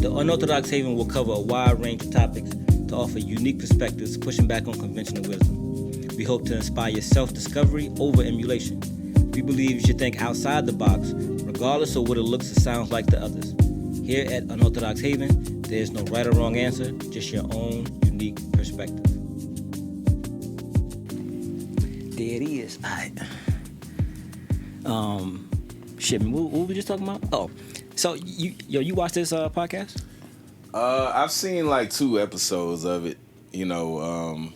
The Unorthodox Haven will cover a wide range of topics to offer unique perspectives, pushing back on conventional wisdom. We hope to inspire self-discovery over emulation. We believe you should think outside the box, regardless of what it looks or sounds like to others. Here at Unorthodox Haven, there's no right or wrong answer, just your own unique perspective. There it is. All right. Shit, what were we just talking about? Oh, so you watched this podcast? I've seen like 2 episodes of it. You know,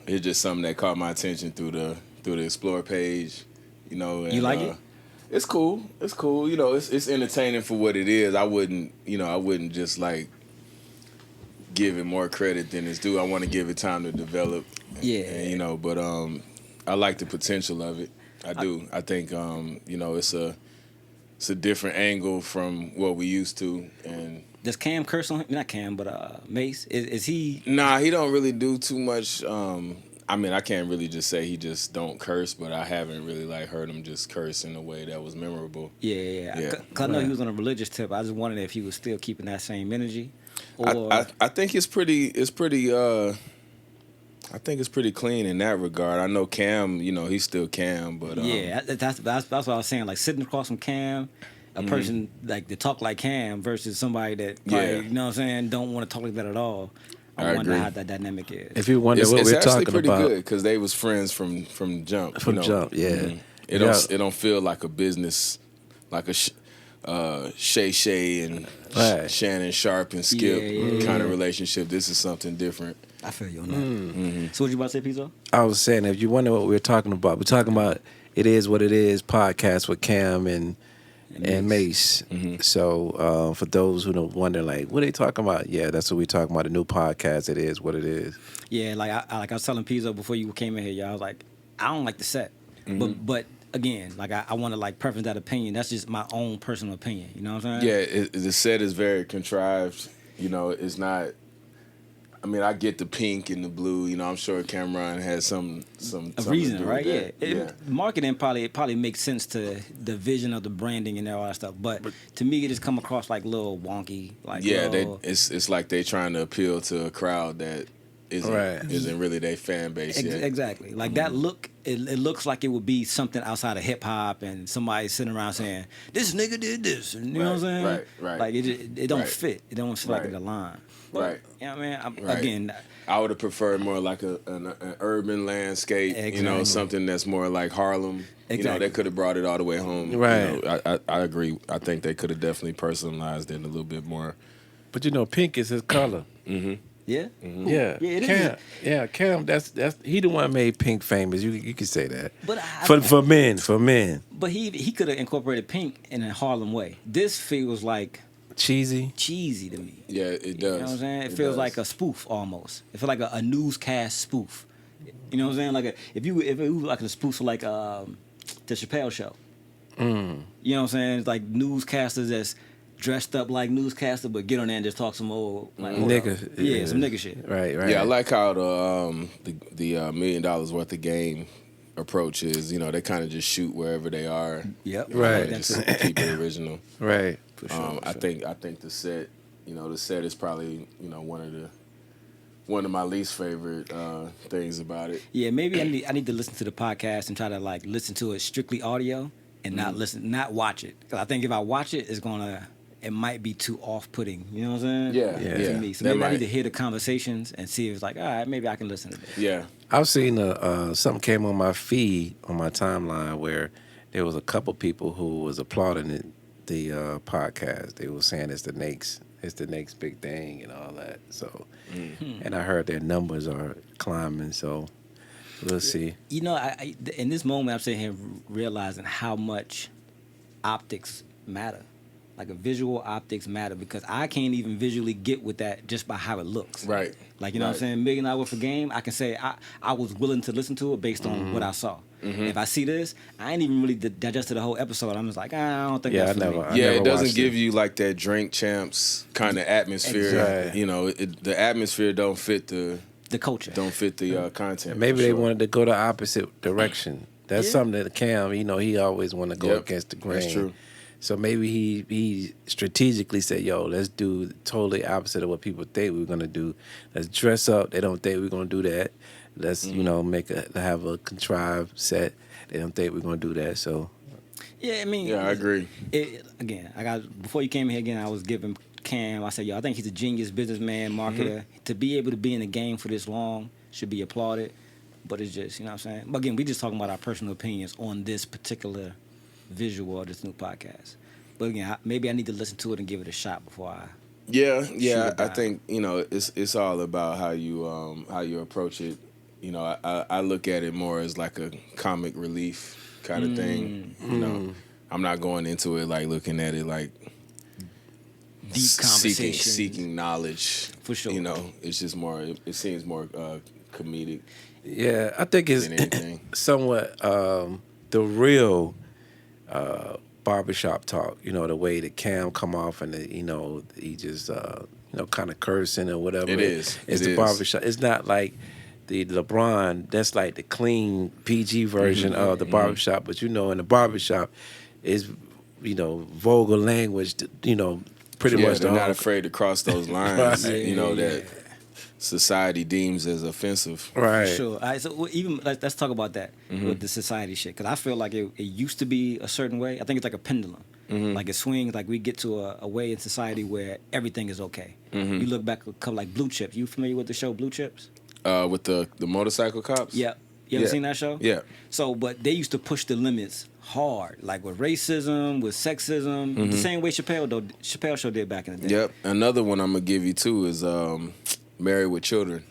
it's just something that caught my attention through the Explore page. You know, and, you like it? It's cool. It's cool. You know, it's entertaining for what it is. I wouldn't just like give it more credit than it's due. I want to give it time to develop. And, you know, but I like the potential of it. I do. I think you know, it's a different angle from what we used to. And does Cam curse on him? Not Cam, but Mace. Is he? Nah, he don't really do too much. I mean, I can't really just say he just don't curse, but I haven't really like heard him just curse in a way that was memorable. Yeah. Cause I know he was on a religious tip. I just wondered if he was still keeping that same energy. Or I think it's pretty. I think it's pretty clean in that regard. I know Cam, you know, he's still Cam, but that's what I was saying. Like sitting across from Cam, a person like to talk like Cam versus somebody that probably, you know what I'm saying, don't want to talk like that at all. I wonder how that dynamic is. If you wonder what we're talking about, it's actually pretty good because they was friends from jump. From jump, yeah. Mm-hmm. It don't feel like a business, like a Shay and Shannon Sharp and Skip kind of relationship. This is something different. I feel you on that. Mm-hmm. So what you about to say, Pezo? I was saying, if you wonder what we're talking about, we're talking about It Is What It Is podcast with Cam and Mace. Mm-hmm. So for those who don't wonder, like, what are they talking about? Yeah, that's what we're talking about, the new podcast, It Is What It Is. Yeah, like I was telling Pezo before you came in here, y'all, I was like, I don't like the set. Mm-hmm. But again, like I want to like preface that opinion. That's just my own personal opinion. You know what I'm saying? Yeah, the set is very contrived. You know, it's not. I mean, I get the pink and the blue. You know, I'm sure Cameron has some reason, right? Yeah. Marketing probably makes sense to the vision of the branding and all that stuff. But to me, it just come across like a little wonky. Like it's like they trying to appeal to a crowd that isn't really their fan base yet. Exactly. Like that look. It looks like it would be something outside of hip hop, and somebody sitting around saying, "This nigga did this," and you know what I'm saying? Right. Like it don't fit. It don't feel like it align. Right. You know what I mean? Again, I would have preferred more like an urban landscape. Exactly. You know, something that's more like Harlem. Exactly. You know, they could have brought it all the way home. Right. You know, I agree. I think they could have definitely personalized it a little bit more. But you know, pink is his color. Mm-hmm. Yeah. Mm-hmm. Yeah. Yeah. It Cam, is. Yeah, Cam. That's he the one made pink famous. You could say that. But for men. But he could have incorporated pink in a Harlem way. This feels like cheesy to me. Yeah, it does. You know what I'm saying? It feels like a spoof almost. It feels like a newscast spoof. You know what I'm saying? Like if it was like a spoof for like the Chappelle Show. You know what I'm saying? It's like newscasters that's dressed up like newscaster, but get on there and just talk some old like nigga. Some nigga shit. Right. Yeah, I like how the $1 million worth of game approach is. You know, they kind of just shoot wherever they are. Yep. Right. Just keep it original. Right. For sure. I think the set. You know, the set is probably one of my least favorite things about it. Yeah, maybe I need to listen to the podcast and try to like listen to it strictly audio and not watch it. Because I think if I watch it, it might be too off-putting. You know what I'm saying? Yeah. To me. So maybe I need to hear the conversations and see if it's like, all right, maybe I can listen to this. Yeah. I've seen something came on my feed on my timeline where there was a couple people who was applauding the podcast. They were saying it's the next big thing and all that. So, and I heard their numbers are climbing. So, we'll see. You know, I in this moment, I'm sitting here realizing how much optics matter. Like a visual optics matter because I can't even visually get with that just by how it looks. Right. Like, you know what I'm saying? $1 million worth of game, I can say I was willing to listen to it based on what I saw. Mm-hmm. If I see this, I ain't even really digested the whole episode. I'm just like, I don't think that's for me. It doesn't give you like that Drink Champs kind of atmosphere. Exactly. You know, the atmosphere don't fit the culture. Don't fit the content. Maybe they wanted to go the opposite direction. That's something that Cam, you know, he always want to go against the grain. That's true. So maybe he strategically said, "Yo, let's do totally opposite of what people think we're gonna do. Let's dress up. They don't think we're gonna do that. Let's have a contrived set. They don't think we're gonna do that." So yeah, I mean, I agree. Before you came here again, I was giving Cam. I said, "Yo, I think he's a genius businessman, marketer. To be able to be in the game for this long should be applauded." But it's just, you know what I'm saying? But again, we just talking about our personal opinions on this particular visual of this new podcast. But again, maybe I need to listen to it and give it a shot before I. Yeah. I think it's all about how you approach it. You know, I look at it more as like a comic relief kind of thing. You know, I'm not going into it like looking at it like deep conversation, seeking knowledge. For sure. You know, it's just more. It seems more comedic. Yeah, I think it's somewhat the real barbershop talk. You know, the way the Cam come off and he just kind of cursing or whatever. It's the barbershop. It's not like the LeBron. That's like the clean PG version of the barbershop. But in the barbershop is vulgar language. Pretty much. They're not afraid to cross those lines. Right. That society deems as offensive. Right. Sure. All right, so even let's talk about that with the society shit, because I feel like it used to be a certain way. I think it's like a pendulum. Like it swings, like we get to a way in society where everything is okay. You look back a couple like Blue Chips. You familiar with the show Blue Chips? With the motorcycle cops? Yeah. You ever seen that show? Yeah. So, but they used to push the limits hard, like with racism, with sexism, the same way Chappelle show did back in the day. Yep. Another one I'm gonna give you too is Married with Children.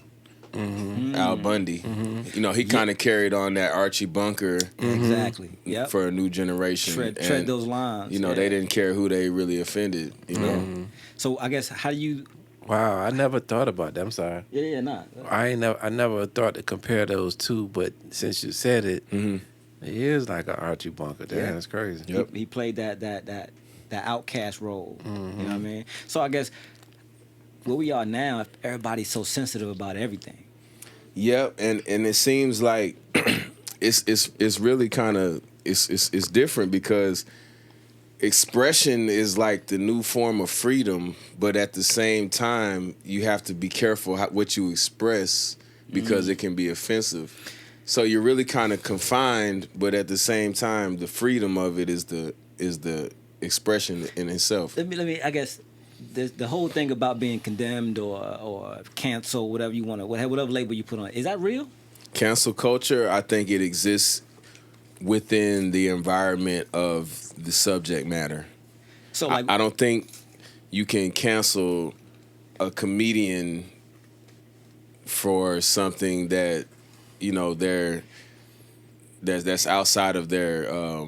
Al Bundy. He kind of carried on that Archie Bunker. Exactly. Yep. For a new generation. Tread those lines. They didn't care who they really offended. So I guess how do you? Wow, I never thought about that. I'm sorry. Yeah, nah. I never thought to compare those two, but since you said it, it is like an Archie Bunker. Damn, that's crazy. Yep. He played that outcast role. You know what I mean? So I guess where we are now, everybody's so sensitive about everything. Yep, and it seems like it's really kind of it's different because expression is like the new form of freedom, but at the same time you have to be careful what you express because it can be offensive. So you're really kind of confined, but at the same time the freedom of it is the expression in itself. Let me I guess the whole thing about being condemned or canceled, whatever you want to, whatever label you put on it, is that real? Cancel culture, I think it exists within the environment of the subject matter. So like, I don't think you can cancel a comedian for something that that's outside of their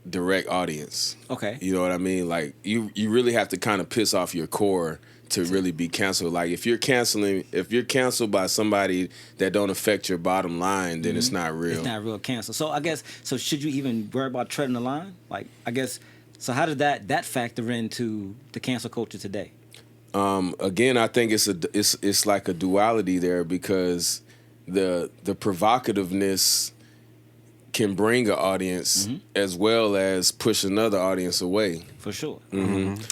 direct audience. Okay. You know what I mean? Like you really have to kind of piss off your core to really be canceled. Like if you're canceled by somebody that don't affect your bottom line, then it's not real. It's not real cancel. So I guess should you even worry about treading the line? Like I guess so how did that factor into the cancel culture today? Again, I think it's like a duality there because the provocativeness can bring an audience as well as push another audience away. For sure.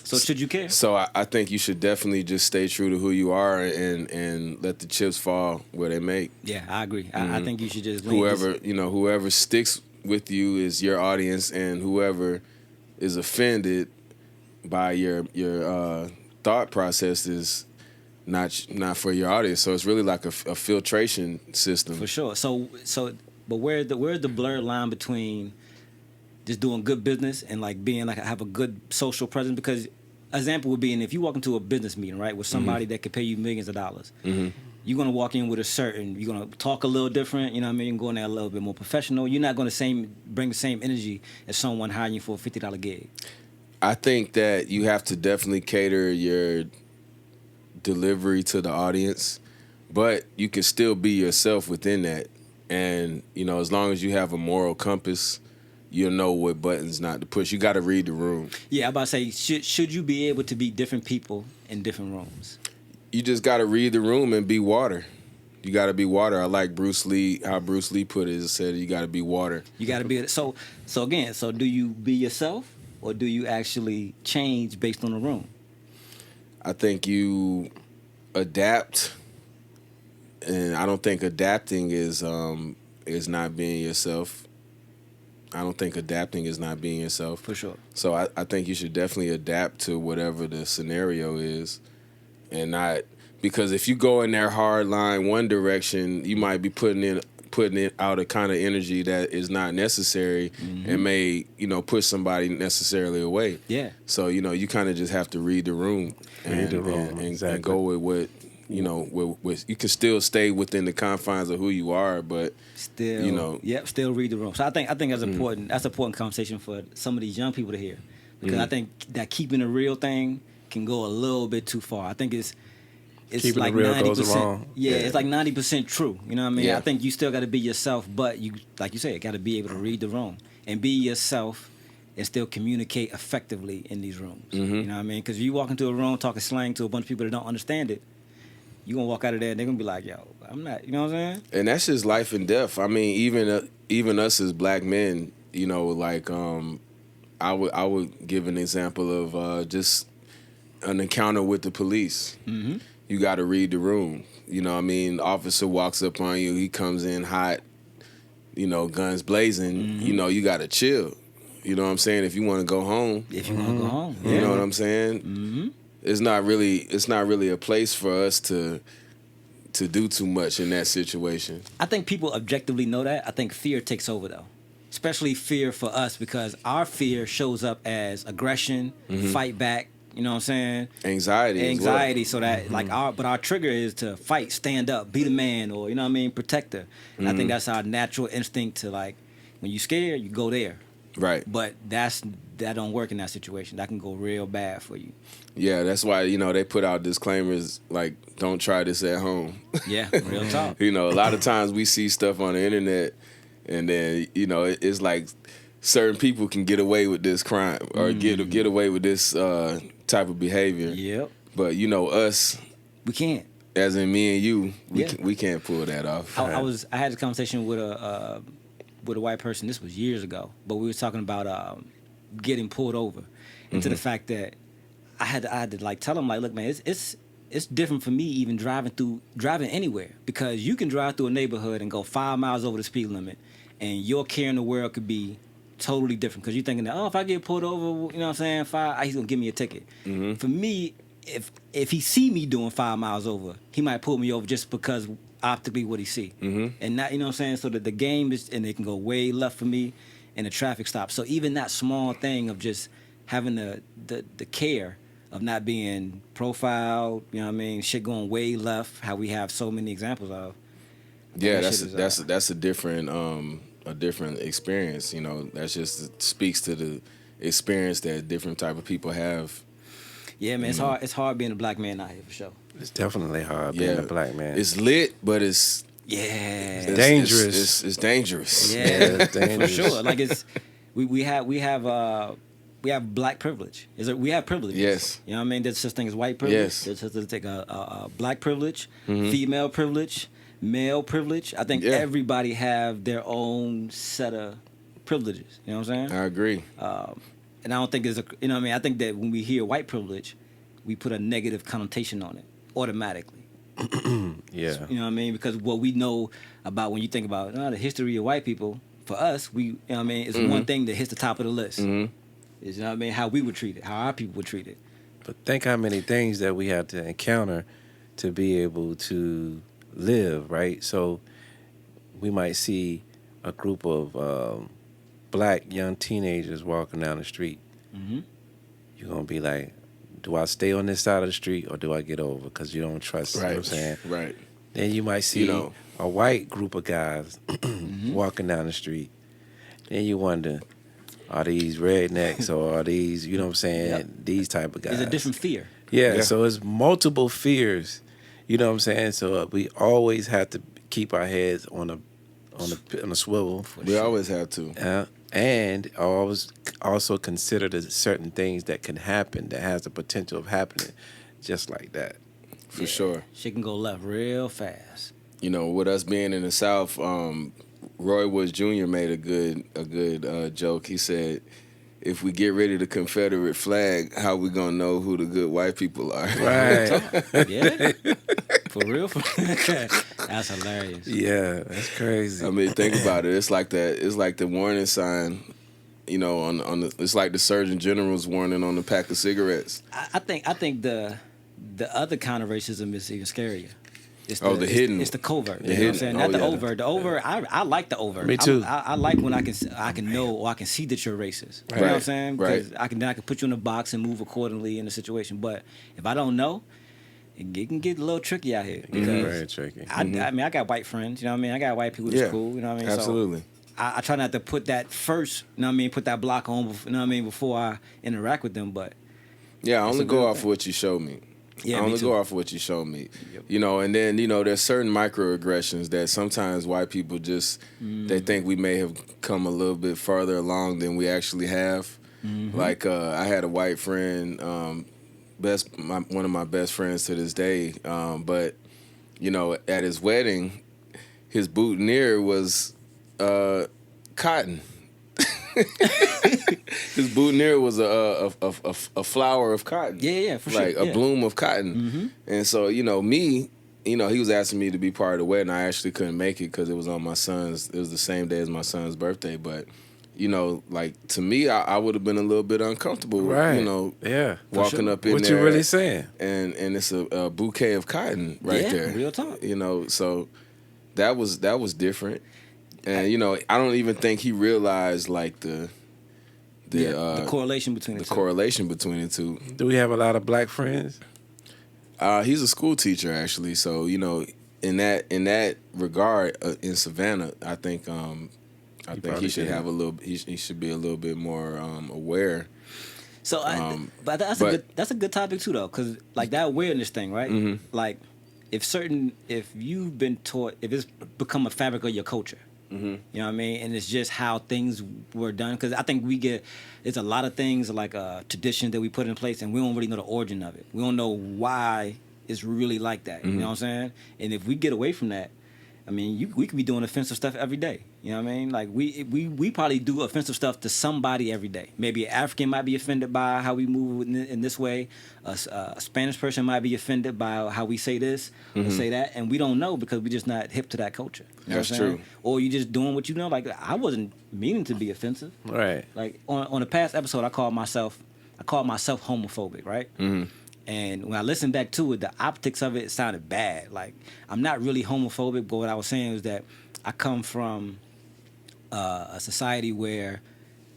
So should you care? So I think you should definitely just stay true to who you are and let the chips fall where they may. Yeah, I agree. I think you should just whoever sticks with you is your audience, and whoever is offended by your thought process is not for your audience. So it's really like a filtration system. For sure. But where's the blurred line between just doing good business and like being like have a good social presence? Because example would be, and if you walk into a business meeting, right, with somebody that could pay you millions of dollars, you're gonna walk in with you're gonna talk a little different. You know what I mean? You're going there a little bit more professional. You're not gonna bring the same energy as someone hiring you for a $50 gig. I think that you have to definitely cater your delivery to the audience, but you can still be yourself within that. And, as long as you have a moral compass, you'll know what buttons not to push. You got to read the room. Yeah, I'm about to say, should you be able to be different people in different rooms? You just got to read the room and be water. You got to be water. I like how Bruce Lee put it. He said you got to be water. You got to be. So do you be yourself? or do you actually change based on the room? I think you adapt, and I don't think adapting is not being yourself. I don't think adapting is not being yourself. For sure. So I think you should definitely adapt to whatever the scenario is, and not, because if you go in there hard line one direction, you might be putting it out a kind of energy that is not necessary, and may, push somebody necessarily away. Yeah. So, you kind of just have to read the room and go with what, with you can still stay within the confines of who you are, but still, still read the room. So I think that's important. That's an important conversation for some of these young people to hear, because I think that keeping the real thing can go a little bit too far. I think it's keeping like it real 90%. Goes wrong. Yeah, it's like 90% true. You know what I mean? Yeah. I think you still got to be yourself, but you, like you said, got to be able to read the room and be yourself and still communicate effectively in these rooms. You know what I mean? Because if you walk into a room talking slang to a bunch of people that don't understand it, you're going to walk out of there and they're going to be like, yo, I'm not, you know what I'm saying? And that's just life and death. I mean, even us as black men, I would give an example of just an encounter with the police. You got to read the room. You know what I mean? The officer walks up on you. He comes in hot, guns blazing. You got to chill. You know what I'm saying? If you want to go home. If you want to go home. Yeah. You know what I'm saying? It's not really a place for us to do too much in that situation. I think people objectively know that. I think fear takes over, though. Especially fear for us, because our fear shows up as aggression, fight back. You know what I'm saying? Anxiety as well. So that but our trigger is to fight, stand up, be the man, or protect her. And I think that's our natural instinct to, like, when you're scared, you go there. Right. But that don't work in that situation. That can go real bad for you. Yeah, that's why, they put out disclaimers like, don't try this at home. Yeah, real talk. A lot of times we see stuff on the internet, and then, it's like certain people can get away with this crime or get away with this type of behavior. Yep. But us, we can't. As in me and you, we can't pull that off. I had a conversation with a white person. This was years ago, but we were talking about getting pulled over, and to the fact that I had to like tell him, like, look, man, it's different for me even driving anywhere, because you can drive through a neighborhood and go 5 miles over the speed limit, and your care in the world could be totally different, because you're thinking that, if I get pulled over, you know what I'm saying, he's gonna give me a ticket. For me, if he see me doing 5 miles over, he might pull me over just because optically what he see, and not, you know what I'm saying. So that the game is, and it can go way left for me, and the traffic stops. So even that small thing of just having the care of not being profiled, you know what I mean, shit going way left, how we have so many examples of. Yeah, that's a different experience. That just speaks to the experience that different type of people have. Yeah, man, it's hard being a black man out here, for sure. It's definitely hard being a black man. It's lit, but it's dangerous. It's dangerous. Yeah, it's dangerous. For sure. Like, it's we have black privilege. We have privilege. Yes. You know what I mean? There's such thing as white privilege. Yes. There's such thing as black privilege, female privilege, male privilege. I think everybody have their own set of privileges. You know what I'm saying? I agree. And I don't think there's you know what I mean? I think that when we hear white privilege, we put a negative connotation on it automatically. Yeah. You know what I mean? Because what we know about, when you think about the history of white people, for us, you know what I mean, it's one thing that hits the top of the list. Is, you know what I mean, how we would treat it, how our people would treat it. But think how many things that we have to encounter to be able to live, right? So we might see a group of black young teenagers walking down the street. You're going to be like, do I stay on this side of the street or do I get over? Because you don't trust, you know what I'm saying? Right. Then you might see a white group of guys walking down the street. Then you wonder, are these rednecks or are these, you know what I'm saying, these type of guys? There's a different fear. Yeah, so it's multiple fears, you know what I'm saying? So we always have to keep our heads on a swivel. We always have to. And always also consider the certain things that can happen, that has the potential of happening just like that. For sure. Shit can go left real fast. With us being in the South, Roy Woods Jr. made a good joke. He said, if we get rid of the Confederate flag, how we gonna know who the good white people are? Right. Yeah. For real? That's hilarious. Yeah, that's crazy. I mean, think about it. It's like that. It's like the warning sign. You know, on the. It's like the Surgeon General's warning on the pack of cigarettes. I think the other kind of racism is even scarier. It's the hidden. It's the covert. The You know what I'm saying? Not the yeah. overt. The overt, I like the overt. Me too. I like when I can know or I can see that you're racist. You know what I'm saying? Because I can put you in a box and move accordingly in the situation. But if I don't know, it can get a little tricky out here. Because Very tricky. I mean, I got white friends. You know what I mean? I got white people that's cool. You know what I mean? Absolutely. So I try not to put that first. You know what I mean? Put that block on. You know what I mean? Before I interact with them. But yeah, I only go off what you show me. Yeah, I only go off what you show me. Yep. You know, and then, you know, there's certain microaggressions that sometimes white people just, they think we may have come a little bit farther along than we actually have. Mm-hmm. Like, I had a white friend, one of my best friends to this day, but, you know, at his wedding, his boutonniere was cotton. His boutonniere was a flower of cotton. Yeah, for like sure. a bloom of cotton. Mm-hmm. And so, you know, me, you know, he was asking me to be part of the wedding. I actually couldn't make it because it was on it was the same day as my son's birthday. But, you know, like, to me, I would have been a little bit uncomfortable, Right. You know, Yeah. walking up in what there. What you really saying? And it's a bouquet of cotton right there. Real talk. You know, so that was different. And, you know, I don't even think he realized, like, the correlation between the two. correlation between the two. Do we have a lot of black friends? He's a school teacher, actually. So, you know, in that regard, in Savannah, I think he should have a little. He should be a little bit more aware. So, but that's a good topic too, though, because like that awareness thing, right? Mm-hmm. Like, if you've been taught, if it's become a fabric of your culture. Mm-hmm. You know what I mean? And it's just how things were done. Because I think it's a lot of things like tradition that we put in place, and we don't really know the origin of it. We don't know why it's really like that. Mm-hmm. You know what I'm saying? And if we get away from that, I mean, we could be doing offensive stuff every day. You know what I mean? Like, we probably do offensive stuff to somebody every day. Maybe an African might be offended by how we move in this way. A Spanish person might be offended by how we say this or say that. And we don't know because we're just not hip to that culture. You know That's what I'm saying? true. Or you just doing what you know. Like, I wasn't meaning to be offensive. Right. Like, on a past episode, I called myself homophobic, right? Mm-hmm. And when I listened back to it, the optics of it sounded bad. Like, I'm not really homophobic, but what I was saying was that I come from a society where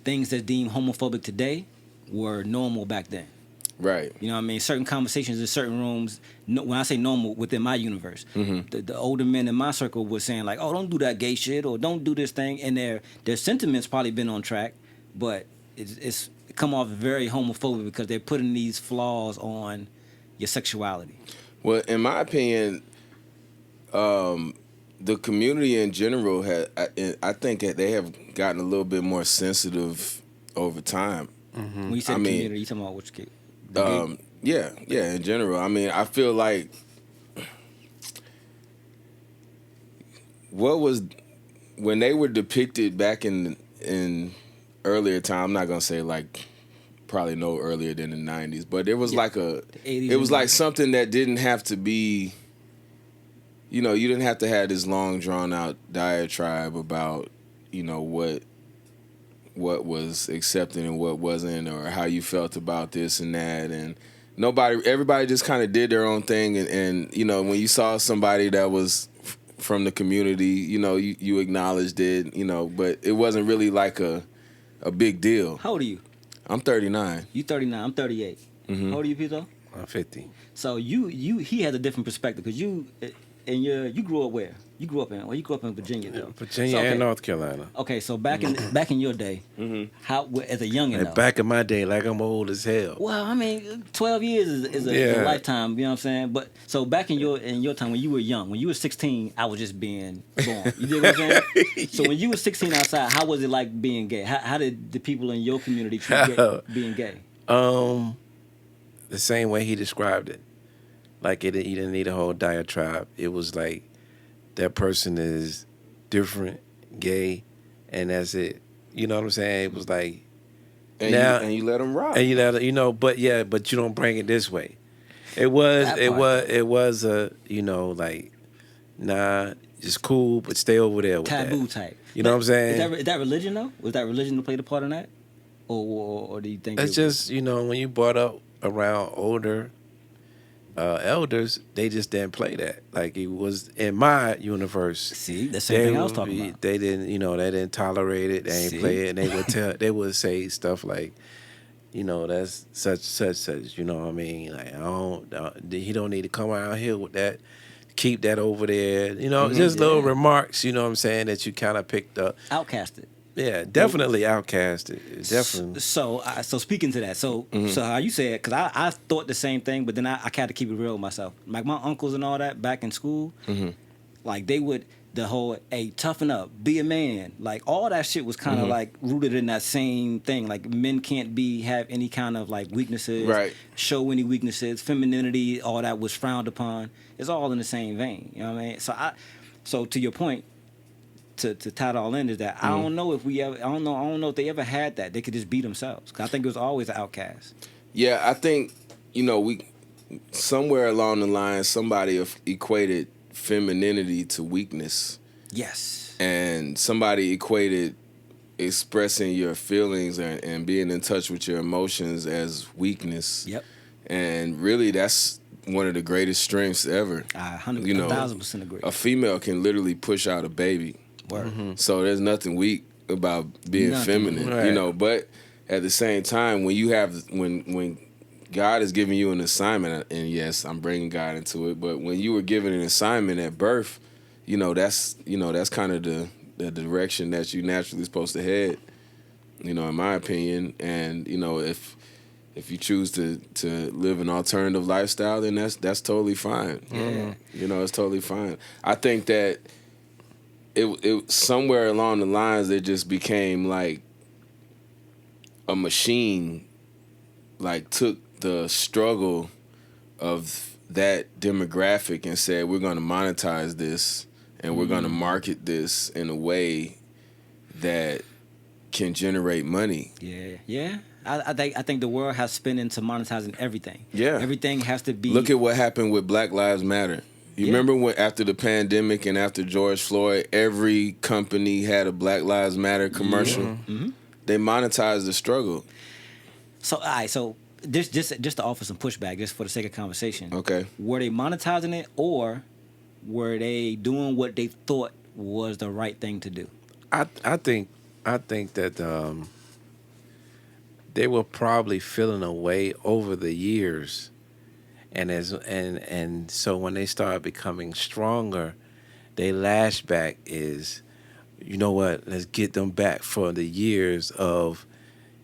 things that deemed homophobic today were normal back then. Right. You know what I mean? Certain conversations in certain rooms, when I say normal, within my universe, the older men in my circle were saying, like, oh, don't do that gay shit, or don't do this thing. And their sentiments probably been on track, but it's come off very homophobic because they're putting these flaws on your sexuality. Well, in my opinion, the community in general I think they have gotten a little bit more sensitive over time. Mm-hmm. When you say community, you talking about which kid? Yeah, in general. I mean, I feel like when they were depicted back in earlier time, I'm not gonna say like probably no earlier than the 90s, but it was like it was like something that didn't have to be, you know, you didn't have to have this long drawn out diatribe about, you know, what was accepted and what wasn't, or how you felt about this and that, and everybody just kind of did their own thing, and you know, when you saw somebody that was from the community, you know, you acknowledged it, you know, but it wasn't really like a big deal. How old are you? I'm 39. You 39. I'm 38. Mm-hmm. How old are you, Pezo? I'm 50. So he has a different perspective because you grew up where? You grew up in Virginia though. Virginia and North Carolina. Okay, so back in your day, how as a youngin' though? Back in my day, like I'm old as hell. Well, I mean, 12 years is a lifetime. You know what I'm saying? But so back in your time when you were young, when you were 16, I was just being born. You dig what I'm saying? So when you were 16 outside, how was it like being gay? How did the people in your community treat being gay? The same way he described it. Like you didn't need a whole diatribe. It was like that person is different, gay, and that's it. You know what I'm saying? It was like And you let them rock. And you let but you don't bring it this way. It was like, nah, it's cool, but stay over there with taboo that. type. You know what I'm saying? Is that religion though? Was that religion to play the part in that, or do you think it's just when you brought up around older elders, they just didn't play that. Like, it was in my universe. See, the same thing I was talking about. They didn't, they didn't tolerate it. They ain't play it. And they would say stuff like, that's such. You know what I mean? Like, he don't need to come out here with that. Keep that over there. Just little remarks. You know what I'm saying, that you kind of picked up. Outcasted. Yeah, definitely outcasted. Definitely. So speaking to that, so how you said, because I thought the same thing, but then I had to keep it real with myself. Like, my uncles and all that back in school, like, they would, the whole, hey, toughen up, be a man. Like, all that shit was kind of like rooted in that same thing. Like, men can't have any kind of like weaknesses, right? Show any weaknesses, femininity, all that was frowned upon. It's all in the same vein. You know what I mean? So to your point, to tie it all in, is that I don't know if if they ever had that. They could just be themselves. 'Cause I think it was always an outcast. Yeah, I think we somewhere along the line somebody equated femininity to weakness. Yes. And somebody equated expressing your feelings and being in touch with your emotions as weakness. Yep. And really, that's one of the greatest strengths ever. 1,000% agree. A female can literally push out a baby. So there's nothing weak about being feminine, right. But at the same time, when God is giving you an assignment, and yes, I'm bringing God into it, but when you were given an assignment at birth, that's kind of the direction that you naturally supposed to head, in my opinion. And if you choose to live an alternative lifestyle, then that's totally fine. It's totally fine. I think that it somewhere along the lines, it just became like a machine, like took the struggle of that demographic and said, we're going to monetize this and we're going to market this in a way that can generate money. Yeah. I think the world has spin into monetizing everything. Yeah. Everything has to be. Look at what happened with Black Lives Matter. You remember when after the pandemic and after George Floyd, every company had a Black Lives Matter commercial? They monetized the struggle. So, all right, just to offer some pushback, just for the sake of conversation. Okay. Were they monetizing it, or were they doing what they thought was the right thing to do? I think that they were probably feeling a way over the years, and so when they started becoming stronger, their lashback is, you know what? Let's get them back for the years of,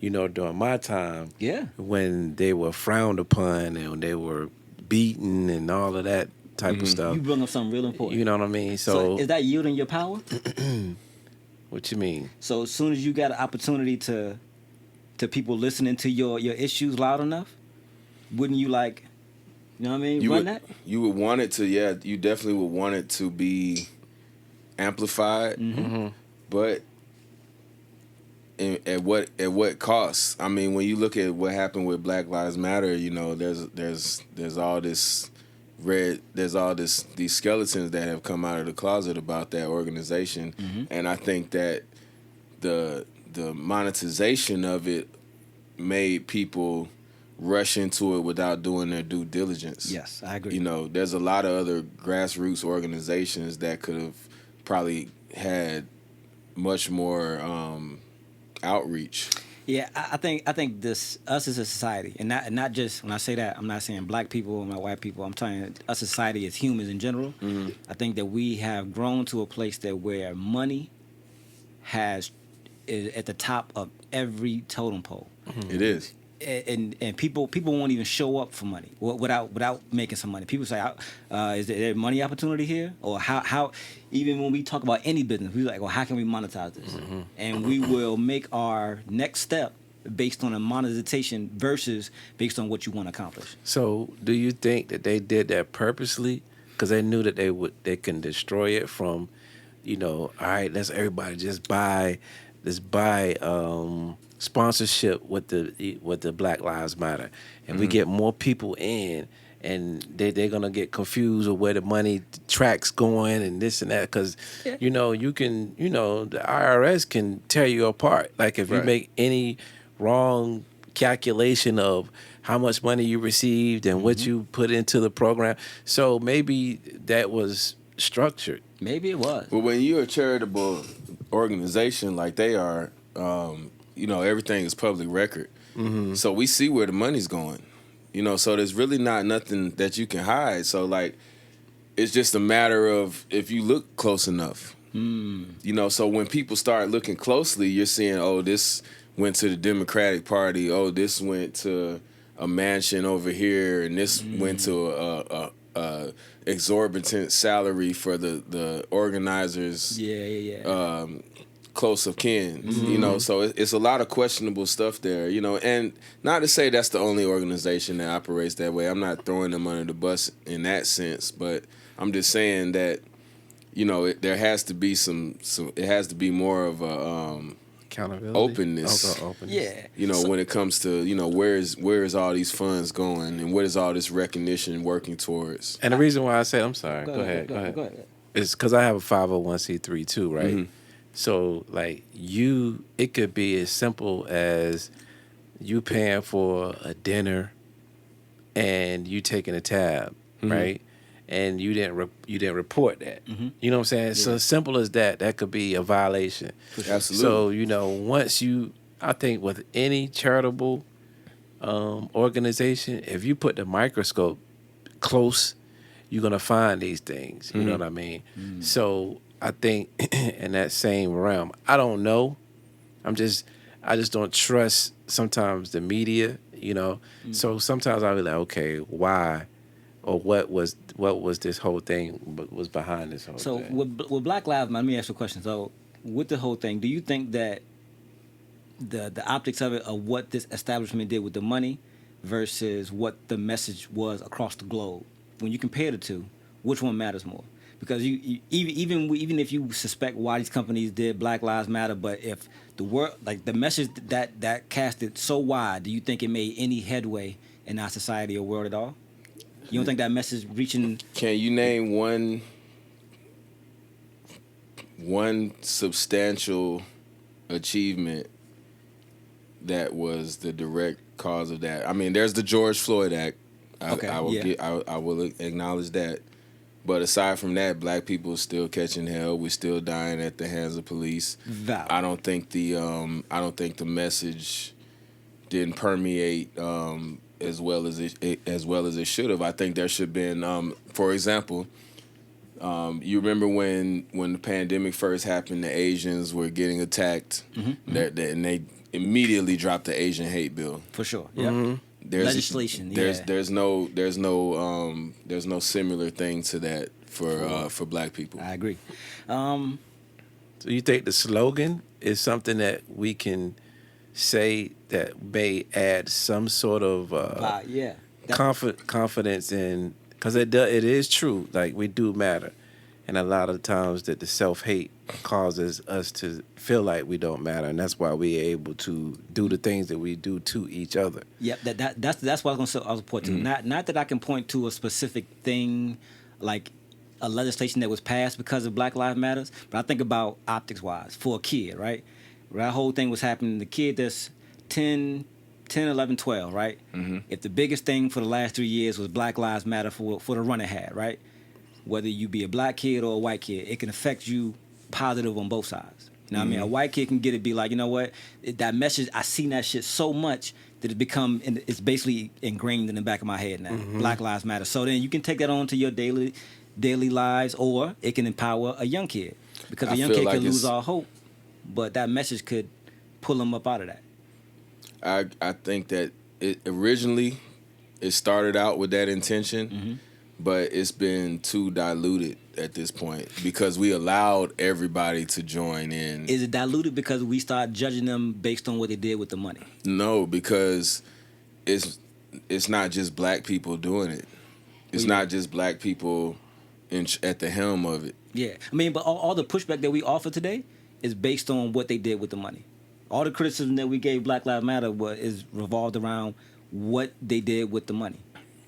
during my time, when they were frowned upon and they were beaten and all of that type of stuff. You bring up something real important. You know what I mean? So is that yielding your power? What you mean? So as soon as you got an opportunity to people listening to your issues loud enough, wouldn't you like, you know what I mean, run that? You would want it to, you definitely would want it to be amplified, but at what cost? I mean, when you look at what happened with Black Lives Matter, there's all this these skeletons that have come out of the closet about that organization, and I think that the monetization of it made people rush into it without doing their due diligence. Yes, I agree. There's a lot of other grassroots organizations that could have probably had much more outreach. Yeah, I think this, us as a society, and not just, when I say that, I'm not saying black people and white people. I'm telling us, society as humans in general. I think that we have grown to a place that where money is at the top of every totem pole. It is. And people won't even show up for money without making some money. People say, "Is there money opportunity here?" Or how even when we talk about any business, we're like, "Well, how can we monetize this?" And we will make our next step based on a monetization versus based on what you want to accomplish. So, do you think that they did that purposely because they knew that they can destroy it from, all right, let's everybody just buy sponsorship with the Black Lives Matter, and we get more people in, and they're gonna get confused with where the money track's going and this and that, because you can the IRS can tear you apart. Like if you make any wrong calculation of how much money you received and what you put into the program, so maybe that was structured. Maybe it was. But when you're a charitable organization like they are, everything is public record. So we see where the money's going. So there's really not nothing that you can hide. So like, it's just a matter of if you look close enough. So when people start looking closely, you're seeing, oh, this went to the Democratic Party. Oh, this went to a mansion over here, and this went to a exorbitant salary for the organizers. Close of kin. So it's a lot of questionable stuff there. And not to say that's the only organization that operates that way. I'm not throwing them under the bus in that sense, but I'm just saying that there has to be it has to be more of a accountability, openness. When it comes to where is all these funds going, and what is all this recognition working towards. And the reason why I say, I'm sorry, go ahead. It's because I have a 501c3 too, right? So like it could be as simple as you paying for a dinner and you taking a tab, right? And you didn't report that. You know what I'm saying? So as simple as that could be a violation. Absolutely. So once I think with any charitable organization, if you put the microscope close, you're gonna find these things. You know what I mean? So I think in that same realm, I don't know. I just don't trust sometimes the media. So sometimes I'll be like, okay, why? Or what was this whole thing was behind this whole thing? So with Black Lives Matter, let me ask you a question. So with the whole thing, do you think that the optics of it, of what this establishment did with the money versus what the message was across the globe, when you compare the two, which one matters more? Because you even if you suspect why these companies did Black Lives Matter, but if the world, like the message that casted so wide, do you think it made any headway in our society or world at all? You don't think that message reaching? Can you name one substantial achievement that was the direct cause of that? I mean, there's the George Floyd Act. I will acknowledge that. But aside from that, black people are still catching hell. We're still dying at the hands of police. Valid. I don't think the message didn't permeate as well as it should have. I think there should have been, for example, you remember when the pandemic first happened, the Asians were getting attacked, and they immediately dropped the Asian hate bill. For sure. Yeah. Legislation. There's no similar thing to that for black people. I agree. So you think the slogan is something that we can say that may add some sort of confidence in, because it is true, like we do matter, and a lot of times that the self-hate causes us to feel like we don't matter, and that's why we're able to do the things that we do to each other. Yep, that's what I was point to. Not that I can point to a specific thing like a legislation that was passed because of Black Lives Matters, but I think about optics wise for a kid, right? That whole thing was happening. The kid that's 10, 11, 12, right? If the biggest thing for the last 3 years was Black Lives Matter for the run it had, right? Whether you be a black kid or a white kid, it can affect you positive on both sides. You know what I mean? A white kid can get it, be like, you know what? That message, I seen that shit so much that it's basically ingrained in the back of my head now. Black Lives Matter. So then you can take that on to your daily lives, or it can empower a young kid, because a young kid can lose all hope, but that message could pull them up out of that. I think that it originally started out with that intention, but it's been too diluted at this point because we allowed everybody to join in. Is it diluted because we start judging them based on what they did with the money? No, because it's not just black people doing it. It's not just black people at the helm of it. Yeah. I mean, but all the pushback that we offer today is based on what they did with the money. All the criticism that we gave Black Lives Matter is revolved around what they did with the money.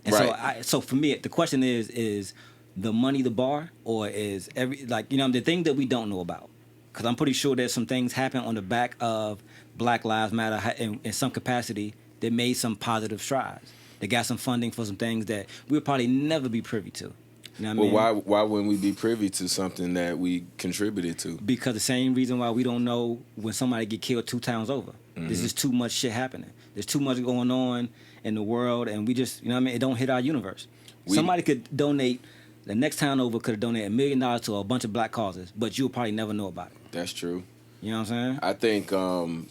And Right. so for me, the question is the money the bar, or is the thing that we don't know about? Because I'm pretty sure there's some things happen on the back of Black Lives Matter in some capacity that made some positive strides. They got some funding for some things that we'll probably never be privy to. You know what I mean? Why wouldn't we be privy to something that we contributed to? Because the same reason why we don't know when somebody get killed 2 towns over. There's just too much shit happening. There's too much going on in the world, and we just, it don't hit our universe. Somebody could donate, the next town over could have donated $1 million to a bunch of black causes, but you'll probably never know about it. That's true. You know what I'm saying?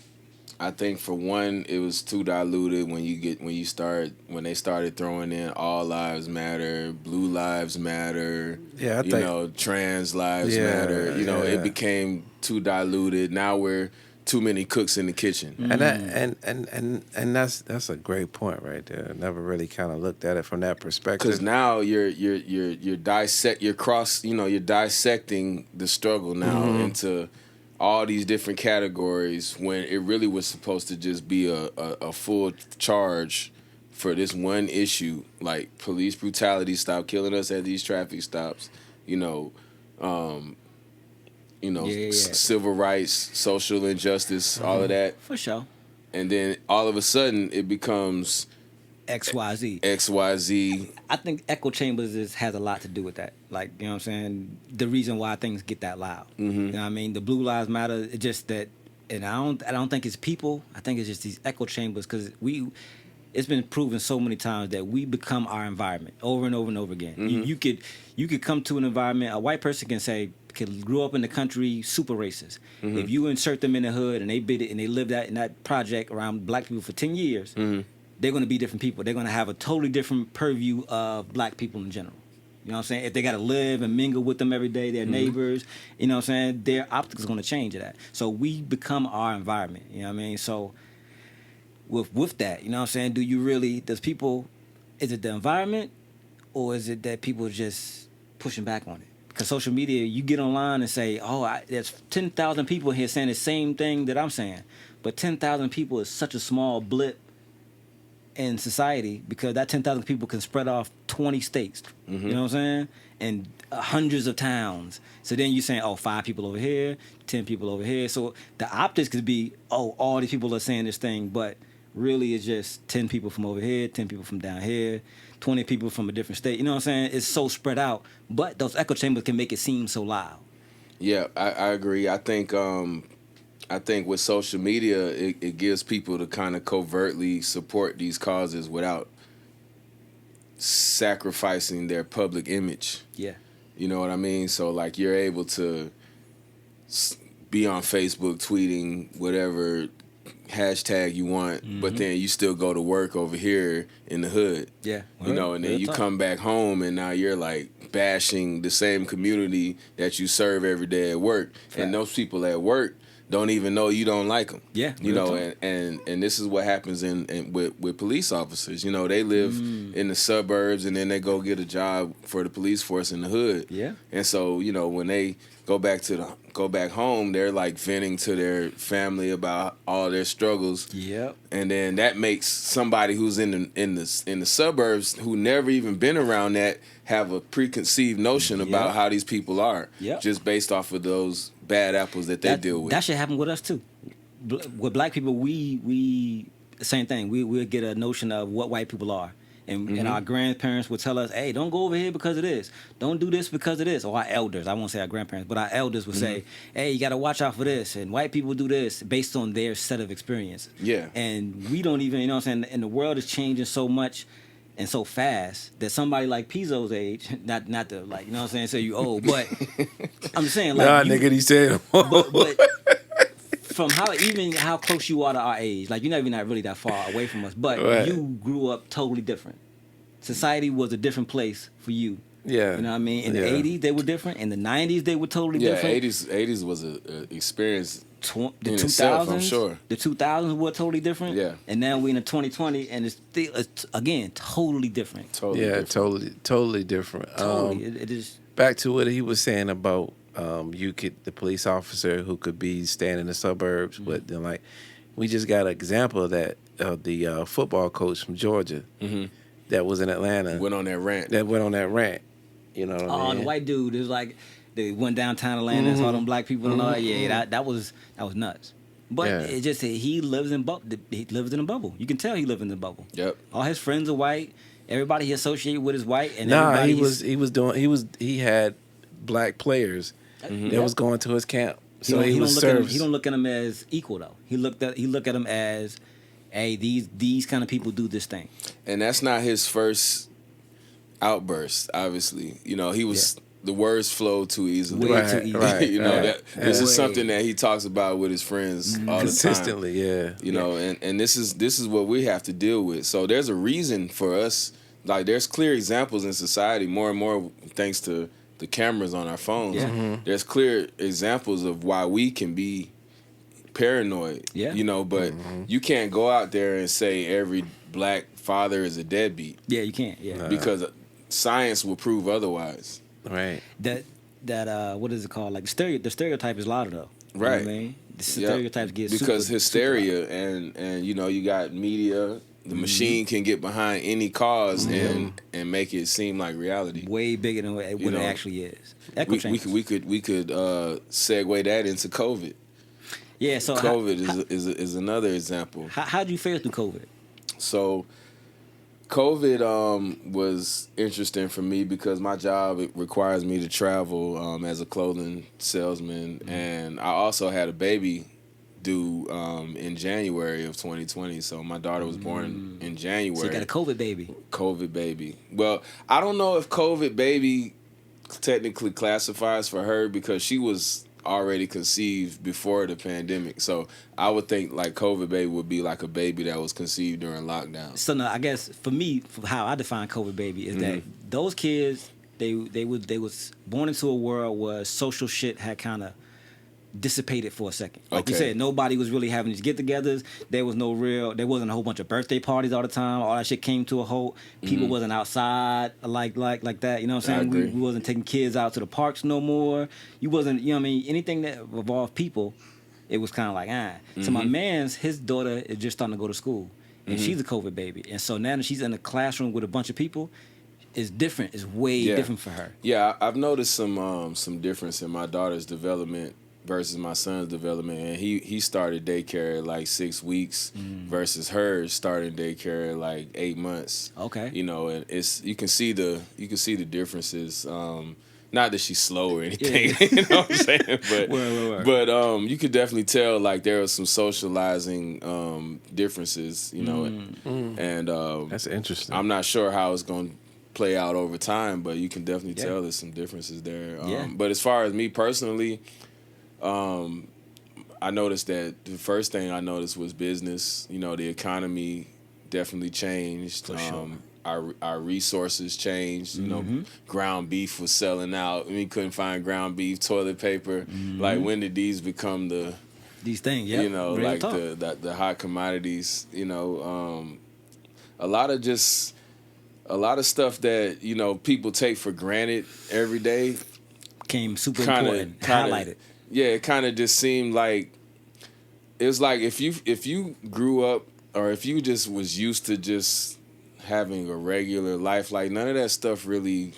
I think for one, it was too diluted when they started throwing in all lives matter, blue lives matter, trans lives matter. It became too diluted. Now we're too many cooks in the kitchen. And that's a great point right there. I never really kind of looked at it from that perspective. Because now you're dissecting the struggle now into all these different categories when it really was supposed to just be a full charge for this one issue, like police brutality, stop killing us at these traffic stops, civil rights, social injustice, all of that. For sure. And then all of a sudden it becomes XYZ. I think echo chambers has a lot to do with that. Like, you know what I'm saying? The reason why things get that loud. You know what I mean? The Blue Lives Matter, it's just that, and I don't think it's people. I think it's just these echo chambers, because it's been proven so many times that we become our environment over and over and over again. You could come to an environment, a white person can grow up in the country, super racist. If you insert them in the hood and they bid it and they lived in that project around black people for 10 years, they're going to be different people. They're going to have a totally different purview of black people in general. You know what I'm saying? If they got to live and mingle with them every day, their neighbors, you know what I'm saying? Their optics is going to change to that. So we become our environment. You know what I mean? So with that, you know what I'm saying? Is it the environment, or is it that people are just pushing back on it? Because social media, you get online and say, there's 10,000 people here saying the same thing that I'm saying. But 10,000 people is such a small blip in society, because that 10,000 people can spread off 20 states. You know what I'm saying? And hundreds of towns. So then you're saying, 5 people over here, 10 people over here. So the optics could be, all these people are saying this thing, but really it's just 10 people from over here, 10 people from down here, 20 people from a different state. You know what I'm saying? It's so spread out. But those echo chambers can make it seem so loud. Yeah, I agree. I think with social media, it gives people to kind of covertly support these causes without sacrificing their public image. Yeah. You know what I mean? So, like, you're able to be on Facebook tweeting whatever hashtag you want, but then you still go to work over here in the hood. Yeah. And then you come back home and now you're like bashing the same community that you serve every day at work. Fact. And those people at work don't even know you don't like them. Yeah. And this is what happens with police officers. They live in the suburbs and then they go get a job for the police force in the hood. Yeah. And so, when they go back home, they're like venting to their family about all their struggles. Yep. And then that makes somebody who's in the suburbs, who never even been around that, have a preconceived notion about how these people are. Yep. Just based off of those bad apples that they deal with. That should happen with us too. With black people, we same thing. We'll get a notion of what white people are. And our grandparents would tell us, hey, don't go over here because of this. Don't do this because of this. Or our elders, I won't say our grandparents, but our elders would say, hey, you got to watch out for this. And white people do this based on their set of experiences. Yeah. And we don't even, you know what I'm saying, and the world is changing so much and so fast that somebody like Pezo's age, not to, like, you know what I'm saying, say you old, but I'm just saying, like, nigga, he said but from how close you are to our age, like, you're not really that far away from us, but you grew up totally different. Society was a different place for you. Yeah. You know what I mean? In the 80s, they were different. In the 90s, they were totally different. Yeah, 80s was an experience the in 2000s, itself, I'm sure. The 2000s were totally different. Yeah. And now we're in the 2020, and it's still, again, totally different. Totally different. Totally. It is. Back to what he was saying about the police officer who could be staying in the suburbs, but then like we just got an example of that the football coach from Georgia that was in Atlanta went on that rant. You know what I mean? The white dude is like they went downtown Atlanta and saw them black people and all that. Yeah, that was nuts. But it just he lives in a bubble. You can tell he lives in a bubble. Yep. All his friends are white. Everybody he associated with is white. And he had black players that was going to his camp. So he don't look at them as equal though. He look at them as, hey, these kind of people do this thing. And that's not his first outburst. Obviously, he was. The words flow too easily. Way too easy. Right. This is something that he talks about with his friends all the time. Consistently, And this is what we have to deal with. So there's a reason for us. Like there's clear examples in society, more and more thanks to the cameras on our phones. Yeah. There's clear examples of why we can be paranoid. Yeah. But you can't go out there and say every black father is a deadbeat. Yeah, you can't. Yeah. Because science will prove otherwise. Right. That what is it called? Like the stereotype is louder though. Right. You know what I mean? The stereotypes get because hysteria super and you got media. The machine can get behind any cause and make it seem like reality. Way bigger than what it actually is. We could segue that into COVID. Yeah. So COVID is another example. How'd you fare through COVID? So COVID was interesting for me because my job requires me to travel as a clothing salesman, and I also had a baby due in January of 2020. So my daughter was born in January. So you got a COVID baby. COVID baby. Well, I don't know if COVID baby technically classifies for her because she was already conceived before the pandemic. So I would think like COVID baby would be like a baby that was conceived during lockdown. So no, I guess for me, how I define COVID baby is that those kids they was born into a world where social shit had kind of dissipated for a second. Like you said, nobody was really having these get-togethers. There wasn't a whole bunch of birthday parties all the time. All that shit came to a halt. People wasn't outside like that. You know what I'm saying? We wasn't taking kids out to the parks no more. You wasn't, you know what I mean? Anything that involved people, it was kind of like, So my his daughter is just starting to go to school. And she's a COVID baby. And so now that she's in a classroom with a bunch of people, it's different. It's way different for her. Yeah, I've noticed some difference in my daughter's development versus my son's development, and he started daycare at like 6 weeks versus her starting daycare at like 8 months. Okay. And it's you can see the differences. Not that she's slow or anything, you know what I'm saying? But you could definitely tell like there was some socializing differences, and that's interesting. I'm not sure how it's going to play out over time, but you can definitely tell there's some differences there. But as far as me personally, I noticed that the first thing I noticed was business. The economy definitely changed. For sure. Our resources changed. Ground beef was selling out. We couldn't find ground beef, toilet paper. Like when did these become these things? Yeah, like the hot commodities. A lot of stuff that people take for granted every day became super important. Highlighted. Yeah, it kind of just seemed like it was like if you grew up or if you just was used to just having a regular life, like none of that stuff really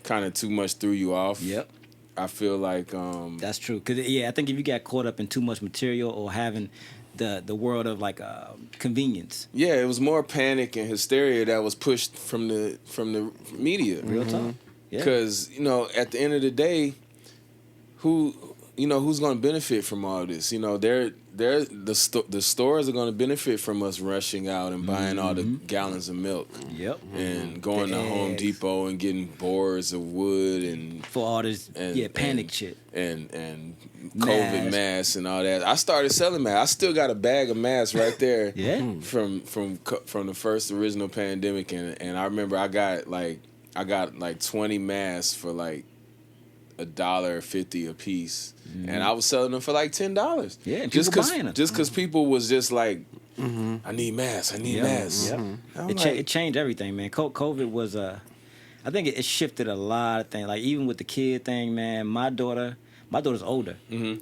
kind of too much threw you off. Yep. I feel like that's true. Cause I think if you got caught up in too much material or having the world of like convenience. Yeah, it was more panic and hysteria that was pushed from the media. Real talk. Yeah. Because at the end of the day, who's going to benefit from all this? The stores are going to benefit from us rushing out and buying all the gallons of milk. Yep. And going to Home Depot and getting boards of wood and for all this panic shit and COVID masks and all that. I started selling masks. I still got a bag of masks right there. From the first original pandemic, and I remember I got like 20 masks for like $1.50 a piece, and I was selling them for like $10. Yeah, and just people buying them. Just because people was just like, I need masks. I need masks. Yep. It changed everything, man. COVID was I think it shifted a lot of things. Like even with the kid thing, man, my daughter's older,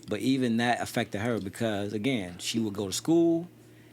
but even that affected her because again, she would go to school,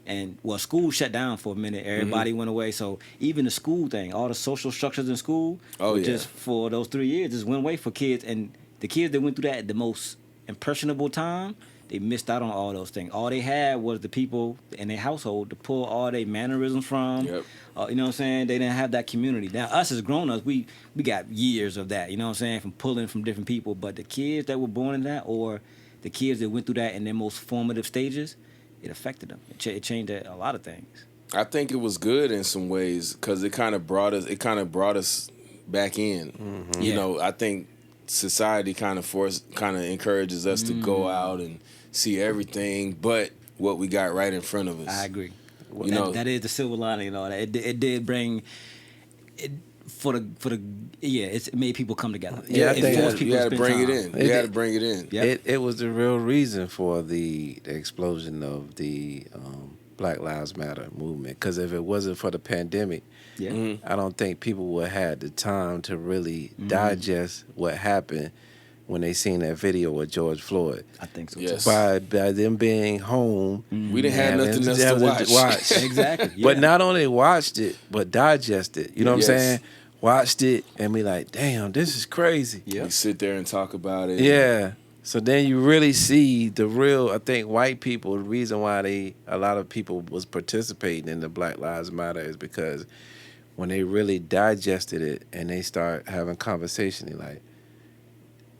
and school shut down for a minute. Everybody went away, so even the school thing, all the social structures in school, just for those 3 years, just went away for kids. And the kids that went through that at the most impressionable time, they missed out on all those things. All they had was the people in their household to pull all their mannerisms from. Yep. You know what I'm saying? They didn't have that community. Now, us as grown-ups, we got years of that, you know what I'm saying, from pulling from different people. But the kids that were born in that, or the kids that went through that in their most formative stages, it affected them. It changed a lot of things. I think it was good in some ways because it kind of brought us back in. You know, I think society kind of encourages us to go out and see everything but what we got right in front of us. I agree. You know, that is the silver lining and all that. It did bring it it made people come together. Yeah, I think you had to bring it in. You had to bring it in. Yep. It was the real reason for the explosion of the Black Lives Matter movement. Because if it wasn't for the pandemic, I don't think people would have had the time to really digest what happened when they seen that video with George Floyd. I think so. Yes. By them being home, we didn't have nothing else to watch. Exactly. Yeah. But not only watched it, but digest it. You know what I'm saying? Watched it and be like, damn, this is crazy. We sit there and talk about it. Yeah. So then you really see the real, I think white people, the reason why a lot of people was participating in the Black Lives Matter is because when they really digested it and they start having conversation, they like,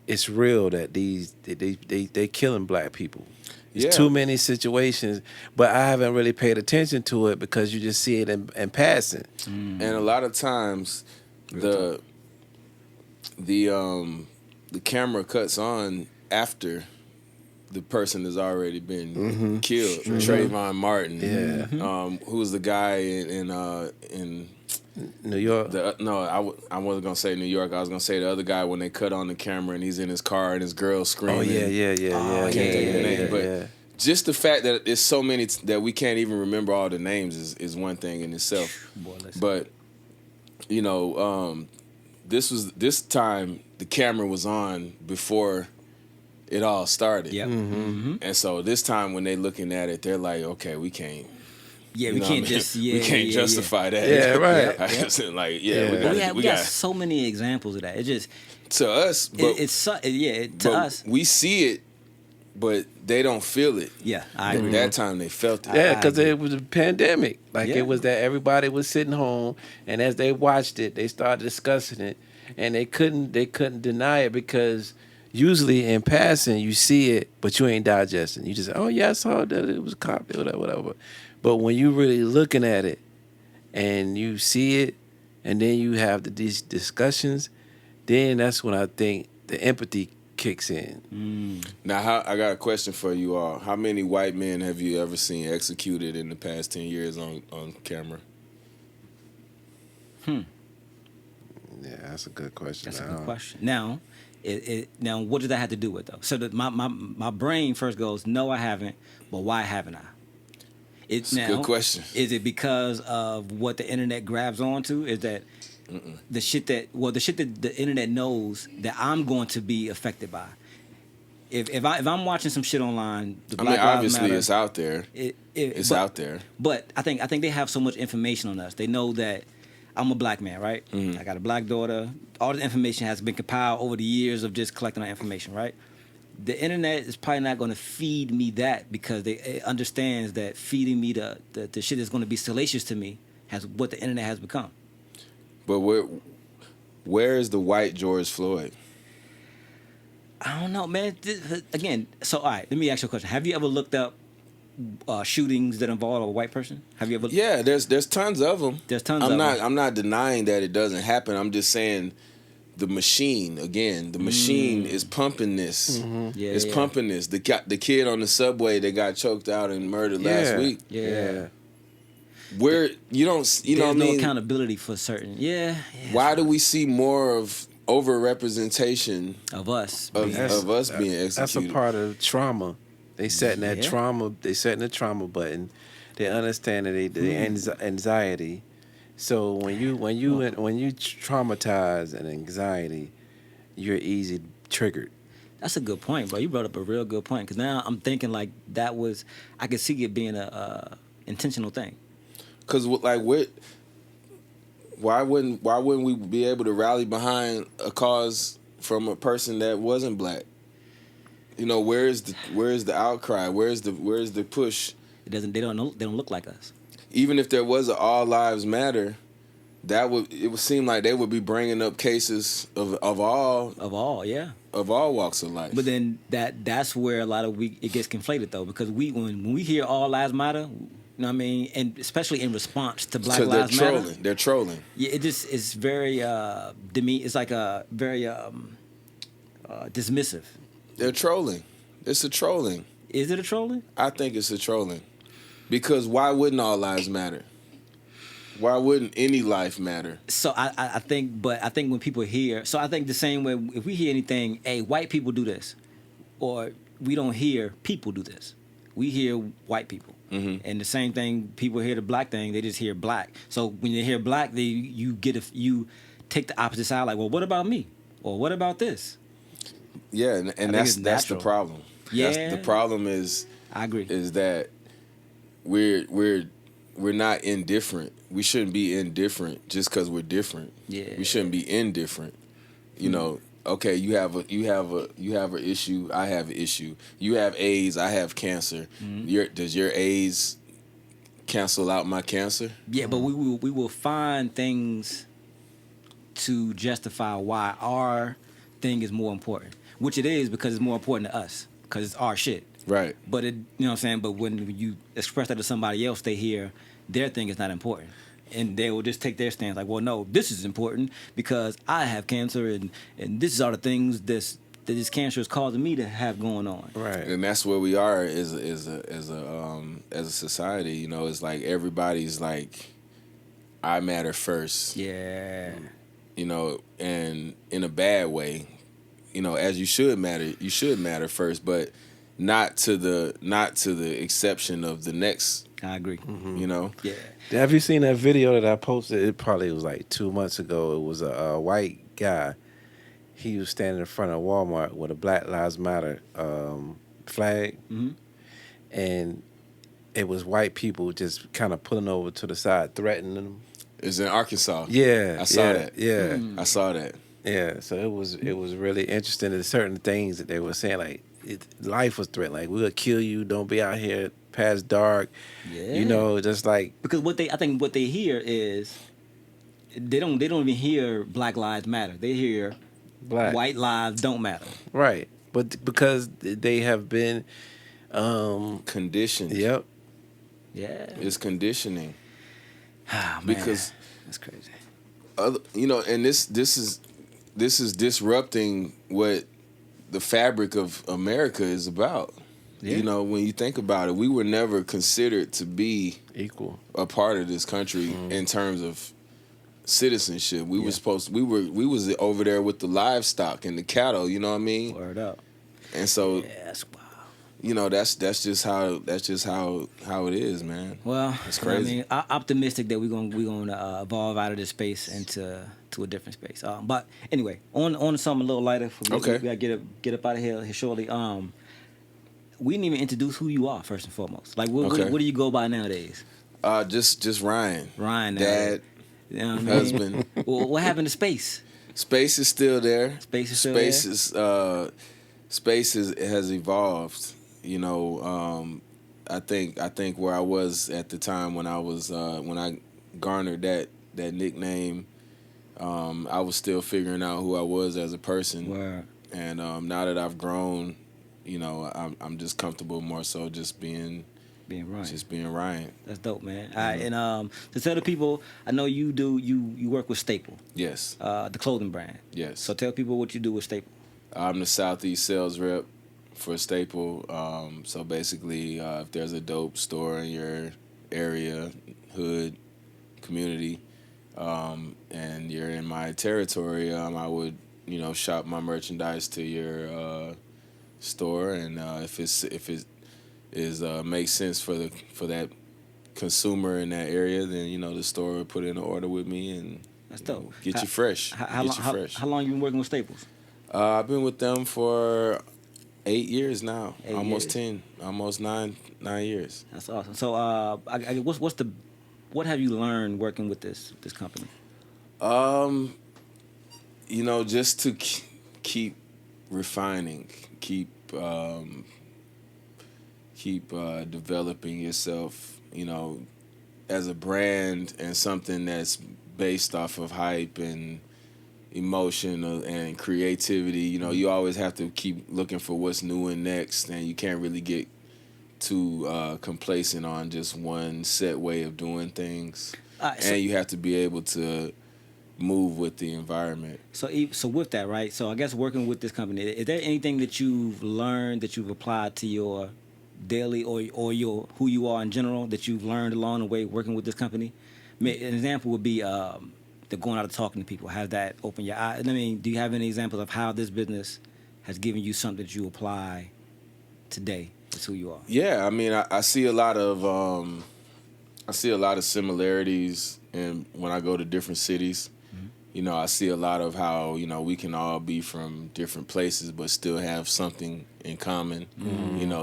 it's real that they killing black people. There's too many situations, but I haven't really paid attention to it because you just see it in passing. And a lot of times the camera cuts on after the person has already been killed. Trayvon Martin. Who was the guy in New York? I wasn't going to say New York. I was going to say the other guy when they cut on the camera and he's in his car and his girl screaming. Oh, yeah. I can't think of the name. But just the fact that it's so many that we can't even remember all the names is one thing in itself. But, you know, this time the camera was on before it all started. Yep. And so this time when they're looking at it, they're like, okay, we can't. Yeah, we can't just. we can't justify that. Yeah, right. We got so many examples of that. It just to us, but to us, we see it, but they don't feel it. Yeah, I agree. That time they felt it. Yeah, because it was a pandemic. It was that everybody was sitting home, and as they watched it, they started discussing it, and they couldn't deny it because usually in passing you see it, but you ain't digesting. You just say, oh yeah, I saw that it was a cop, whatever. But when you really looking at it and you see it and then you have these discussions, then that's when I think the empathy kicks in. Now, I got a question for you all. How many white men have you ever seen executed in the past 10 years on camera? Yeah, that's a good question. That's a good question. Now, now what does that have to do with, though? So my brain first goes, no, I haven't, but why haven't I? It's a good question. Is it because of what the internet grabs onto? Is that the shit that the internet knows that I'm going to be affected by? If I'm watching some shit online, obviously it's out there. It's out there. But I think they have so much information on us. They know that I'm a black man, right? I got a black daughter. All the information has been compiled over the years of just collecting that information, right? The internet is probably not going to feed me that because it understands that feeding me the shit that's going to be salacious to me has what the internet has become. But where is the white George Floyd? I don't know, man. Again, so all right, let me ask you a question. Have you ever looked up shootings that involve a white person? Have you ever? Yeah, there's tons of them. There's tons of them. I'm not denying that it doesn't happen. I'm just saying the machine is pumping this. It's pumping this. The kid on the subway that got choked out and murdered last week. Yeah. Where there's no accountability for certain. Why do we see more of overrepresentation of us being executed? That's a part of trauma. They setting that trauma. They setting the trauma button. They understand that the anxiety, So when you traumatize and anxiety, you're easy triggered. That's a good point, bro. You brought up a real good point because now I'm thinking like that was I could see it being a intentional thing. Cause like what? Why wouldn't we be able to rally behind a cause from a person that wasn't black? You know, where's the outcry? Where's the push? They don't look like us. Even if there was an all lives matter, it would seem like they would be bringing up cases of all walks of life. But then that's where a lot of it gets conflated though, because when we hear all lives matter, you know what I mean, and especially in response to Black Lives Matter, they're trolling. Yeah, it's very it's like a very dismissive. They're trolling. It's a trolling. Is it a trolling? I think it's a trolling. Because why wouldn't all lives matter? Why wouldn't any life matter? So I think when people hear, so I think the same way if we hear anything, hey, white people do this, or we don't hear people do this. We hear white people. Mm-hmm. And the same thing, people hear the black thing, they just hear black. So when you hear black, you take the opposite side, like, well, what about me? Or what about this? Yeah, and that's the problem. Yeah. The problem is, I agree, is that we're not indifferent. We shouldn't be indifferent just because we're different. Yeah. We shouldn't be indifferent. You know, okay, you have an issue, I have an issue. You have AIDS, I have cancer. Mm-hmm. Does your AIDS cancel out my cancer? Yeah, but we will find things to justify why our thing is more important, which it is because it's more important to us because it's our shit. Right. But you know what I'm saying? But when you express that to somebody else, they hear their thing is not important. And they will just take their stance like, well, no, this is important because I have cancer and this is all the things that this cancer is causing me to have going on. Right. And that's where we are as a society. You know, it's like everybody's like, I matter first. Yeah. You know, and in a bad way, you know, as you should matter first, but not to the exception of the next. I agree. Mm-hmm. You know? Yeah. Have you seen that video that I posted? It probably was like 2 months ago. It was a white guy. He was standing in front of Walmart with a Black Lives Matter flag. Mm-hmm. And it was white people just kind of pulling over to the side, threatening them. It's in Arkansas. Yeah. I saw that. Yeah. Mm-hmm. I saw that. Yeah. So it was really interesting. There's certain things that they were saying, like, life was threatened. Like, we'll kill you. Don't be out here past dark. Yeah. You know, just like, because I think what they hear is they don't even hear Black Lives Matter. They hear white lives don't matter. Right. But because they have been conditioned. Yep. Yeah. It's conditioning. Oh, man. Because that's crazy. You know, and this is disrupting what the fabric of America is about. Yeah. You know, when you think about it, we were never considered to be equal, a part of this country in terms of citizenship. We was over there with the livestock and the cattle. You know what I mean? Word up. And so, yeah, that's wild. You know, that's just how it is, man. Well, it's crazy. I mean, I'm optimistic that we're gonna evolve out of this space into a different space. But anyway, on to something a little lighter. Okay. We gotta get up out of here shortly. We didn't even introduce who you are first and foremost. Like, what do you go by nowadays? Just Ryan. Ryan, dad, you know what I mean? husband. Well, what happened to Space? Space is still there. Space is still there. Space has evolved. You know, I think where I was at the time when I garnered that nickname, I was still figuring out who I was as a person. Wow. And now that I've grown, you know, I'm just comfortable more so just being Ryan. Just being Ryan. That's dope, man. Mm-hmm. All right, and to tell the people, I know you work with Staple. Yes. The clothing brand. Yes. So tell people what you do with Staple. I'm the Southeast sales rep for Staple. So basically, if there's a dope store in your area, hood, community, and you're in my territory, I would, you know, shop my merchandise to your store, and if it makes sense for that consumer in that area, then the store will put in an order with me and that's dope. Get you fresh. How long you been working with Staples? I've been with them for 8 years now. 8 almost years. 10. Almost 9 years. That's awesome. So, what have you learned working with this company? Just to keep refining, keep developing yourself, as a brand and something that's based off of hype and emotion and creativity. You always have to keep looking for what's new and next, and you can't really get too complacent on just one set way of doing things. And you have to be able to move with the environment. So with that, right? So I guess working with this company, is there anything that you've learned that you've applied to your daily or your who you are in general that you've learned along the way working with this company? An example would be the going out and talking to people. Has that opened your eyes? I mean, do you have any examples of how this business has given you something that you apply today? That's who you are. Yeah, I mean, I see a lot of similarities, and when I go to different cities, I see a lot of how we can all be from different places but still have something in common.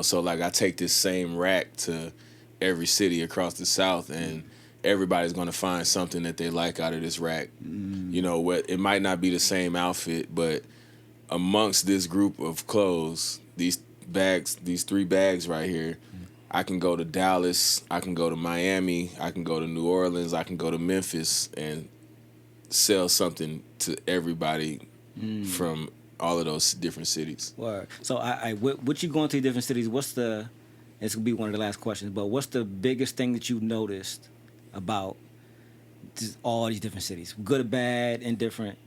So like I take this same rack to every city across the South, and everybody's going to find something that they like out of this rack. It might not be the same outfit, but amongst this group of clothes, these 3 bags right here, I can go to Dallas, I can go to Miami, I can go to New Orleans, I can go to Memphis and sell something to everybody from all of those different cities. Word. So what you going to different cities, this will be one of the last questions, but what's the biggest thing that you've noticed about just all these different cities? Good or bad, indifferent?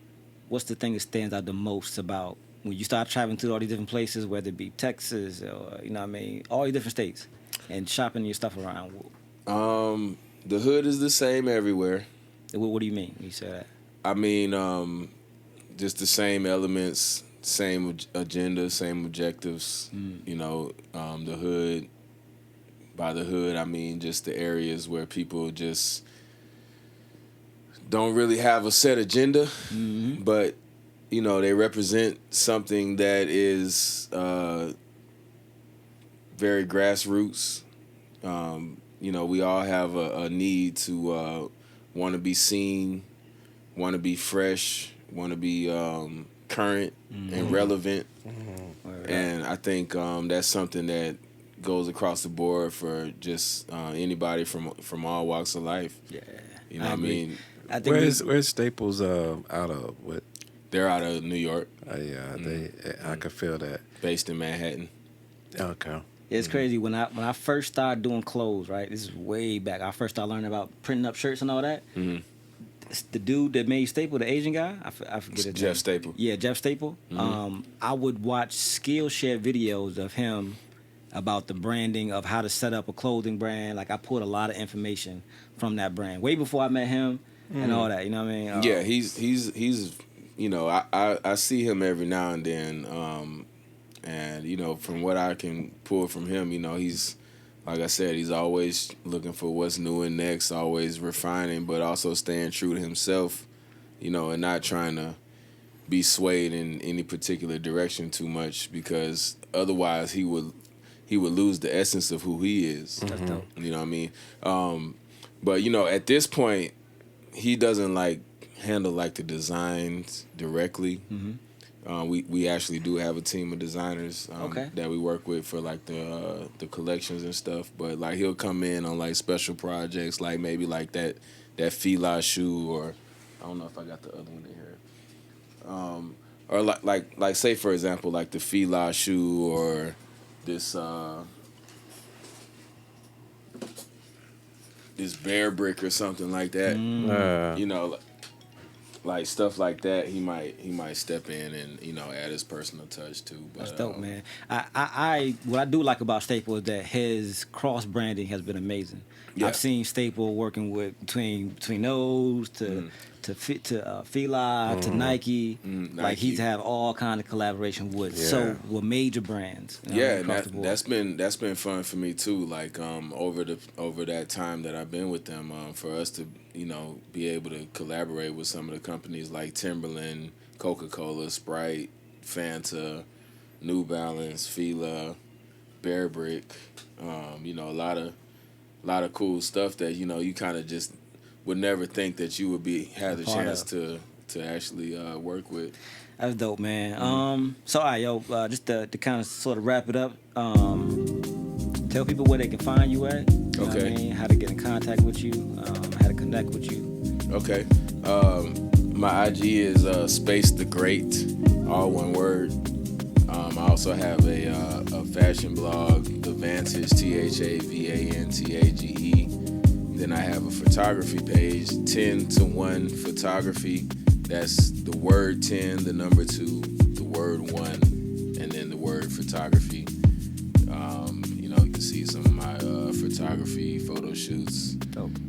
What's the thing that stands out the most about when you start traveling to all these different places, whether it be Texas or, all these different states, and shopping your stuff around? The hood is the same everywhere. What do you mean when you say that? I mean, just the same elements, same agenda, same objectives. The hood. By the hood, I mean just the areas where people just don't really have a set agenda, but they represent something that is very grassroots. We all have a need to want to be seen, want to be fresh, want to be current and relevant. And I think that's something that goes across the board for just anybody from all walks of life. Yeah. What I mean? I think where's Staples out of? What? They're out of New York. I could feel that. Based in Manhattan. Okay. It's crazy when I first started doing clothes, right? This is way back. I first started learning about printing up shirts and all that. The dude that made Staple, the Asian guy, I forget his name. Jeff Staple. Yeah, Jeff Staple. I would watch Skillshare videos of him about the branding of how to set up a clothing brand. Like I pulled a lot of information from that brand way before I met him and all that. You know what I mean? Yeah, he's I see him every now and then, and from what I can pull from him, he's, like I said, he's always looking for what's new and next, always refining, but also staying true to himself, and not trying to be swayed in any particular direction too much, because otherwise he would lose the essence of who he is. That's dope. You know what I mean? But at this point, he doesn't handle the designs directly. We actually do have a team of designers that we work with for the collections and stuff. But he'll come in on special projects, maybe that Fila shoe, or I don't know if I got the other one in here. Or say for example the Fila shoe, or this bear brick or something like that. Stuff like that, he might step in and add his personal touch too. But, that's dope, man. I what I do like about Staple is that his cross branding has been amazing. Yeah. I've seen Staple working with between those to Fila to Nike. Like he's have all kind of collaboration with with major brands. You know, and that's been fun for me too. Like over that time that I've been with them, for us to be able to collaborate with some of the companies like Timberland, Coca-Cola, Sprite, Fanta, New Balance, Fila, Bear Brick. A lot of cool stuff that you kind of just would never think that you would have the chance to actually work with. That's dope, man. So, all right, yo, just to kind of sort of wrap it up, tell people where they can find you at. You know what I mean? How to get in contact with you, how to connect with you. Okay. My IG is Space the Great, all one word. I also have a fashion blog, The Vantage, THAVANTAGE. Then I have a photography page, 10 to 1 photography. That's the word 10, the number 2, the word 1, and then the word photography. You can see some of my photography, photo shoots,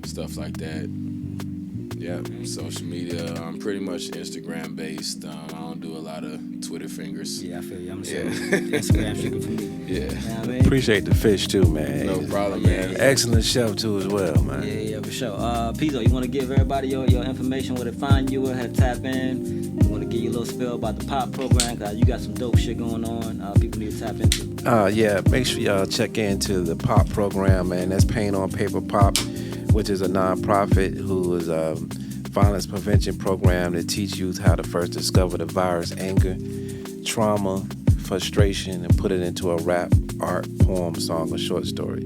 stuff like that. Yeah, social media, I'm pretty much Instagram based. I don't do a lot of Twitter fingers. Yeah, I feel you. I'm Instagram sugar for me. Yeah. You know what I mean? Appreciate the fish too, man. No problem, man. Excellent chef too as well, man. Yeah, for sure. Pezo, you want to give everybody your information, where to find you, how to tap in? You want to give you a little spill about the pop program, because you got some dope shit going on. People need to tap into. Make sure y'all check into the pop program, man. That's Paint on Paper Pop, which is a nonprofit who is a violence prevention program that teach youth how to first discover the virus, anger, trauma, frustration, and put it into a rap, art, poem, song, or short story.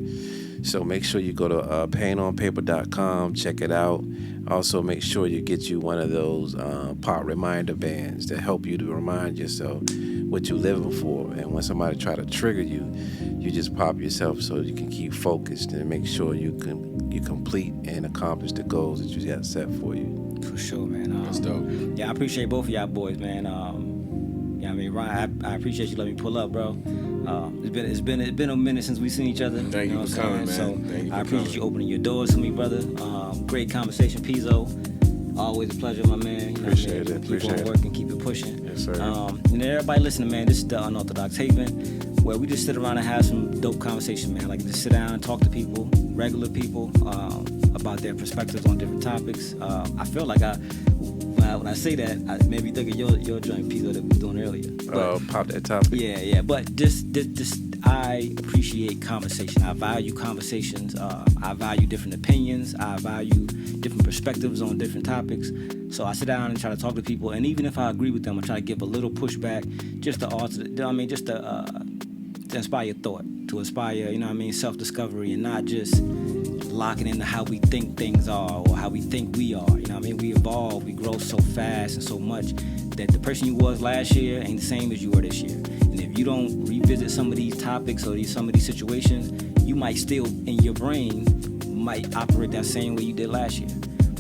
So make sure you go to paintonpaper.com, check it out. Also make sure you get you one of those pop reminder bands that help you to remind yourself what you're living for. And when somebody try to trigger you, you just pop yourself so you can keep focused and make sure you complete and accomplish the goals that you got set for you. For sure, man. That's dope. Yeah, I appreciate both of y'all boys, man. Ryan, I appreciate you letting me pull up, bro. It's been a minute since we've seen each other. Thank you for coming, man. So I appreciate you opening your doors to me, brother. Great conversation, Pezo. Always a pleasure, my man. Appreciate it. Keep on working, keep it pushing. Yes, sir. And everybody listening, man, this is the Unorthodox Haven, where we just sit around and have some dope conversation, man. Like just sit down and talk to people, regular people, about their perspectives on different topics. I feel like when I say that, I maybe think of your joint, Pezo, that we was doing earlier. Pop that topic. Yeah. But just I appreciate conversation. I value conversations. I value different opinions. I value different perspectives on different topics. So I sit down and try to talk to people, and even if I agree with them, I try to give a little pushback, just to inspire thought, to inspire, self-discovery, and not just locking into how we think things are or how we think we are. We evolve, we grow so fast and so much that the person you was last year ain't the same as you were this year. And if you don't revisit some of these topics or some of these situations, you might still, in your brain, might operate that same way you did last year.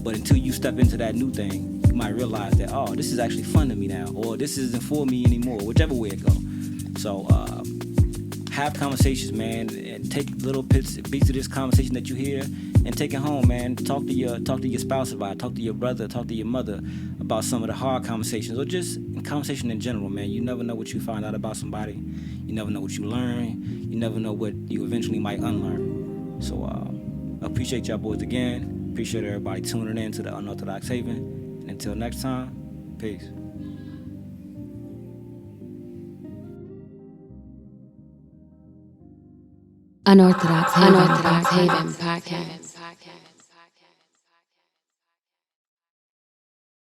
But until you step into that new thing, you might realize that, this is actually fun to me now, or this isn't for me anymore, whichever way it goes. So have conversations, man, and take little beats of this conversation that you hear and take it home, man. Talk to your spouse about it. Talk to your brother, talk to your mother about some of the hard conversations, or just conversation in general, man. You never know what you find out about somebody. You never know what you learn. You never know what you eventually might unlearn. So appreciate y'all boys again. Appreciate everybody tuning in to the Unorthodox Haven. And until next time, peace. Unorthodox Haven Podcast.